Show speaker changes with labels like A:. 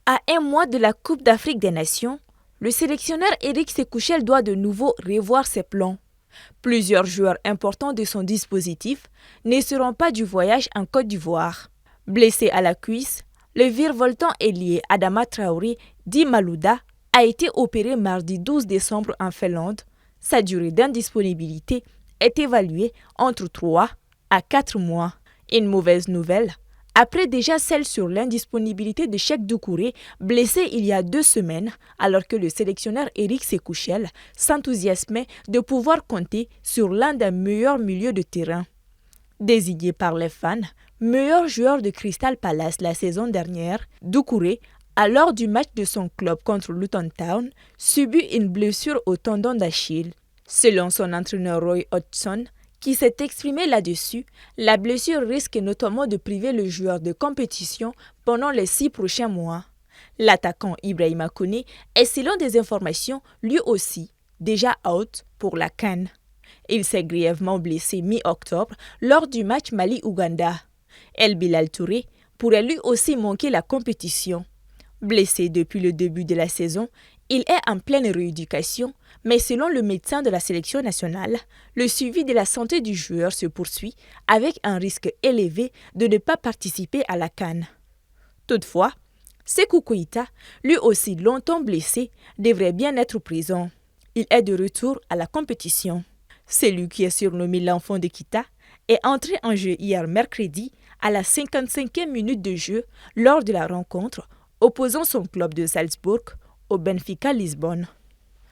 A: À un mois de la Coupe d'Afrique des Nations, le sélectionneur Éric Sékouchel doit de nouveau revoir ses plans. Plusieurs joueurs importants de son dispositif ne seront pas du voyage en Côte d'Ivoire. Blessé à la cuisse, le virevoltant ailier Adama Traoré dit Malouda a été opéré mardi 12 décembre en Finlande. Sa durée d'indisponibilité est évaluée entre 3 à 4 mois. Une mauvaise nouvelle, après déjà celle sur l'indisponibilité de Cheikh Doucouré, blessé il y a 2 semaines, alors que le sélectionneur Éric Sékouchel s'enthousiasmait de pouvoir compter sur l'un des meilleurs milieux de terrain. Désigné par les fans meilleur joueur de Crystal Palace la saison dernière, Doucouré, lors du match de son club contre Luton Town, subit une blessure au tendon d'Achille. Selon son entraîneur Roy Hodgson, qui s'est exprimé là-dessus, la blessure risque notamment de priver le joueur de compétition pendant les 6 prochains mois. L'attaquant Ibrahima Koné est, selon des informations, lui aussi, déjà out pour la CAN. Il s'est grièvement blessé mi-octobre lors du match Mali-Ouganda. El Bilal Touré pourrait lui aussi manquer la compétition. Blessé depuis le début de la saison, il est en pleine rééducation, mais selon le médecin de la sélection nationale, le suivi de la santé du joueur se poursuit avec un risque élevé de ne pas participer à la CAN. Toutefois, Sékou Koïta, lui aussi longtemps blessé, devrait bien être présent. Il est de retour à la compétition. Celui qui est surnommé l'enfant de Kita est entré en jeu hier mercredi à la 55e minute de jeu lors de la rencontre opposant son club de Salzbourg au Benfica Lisbonne.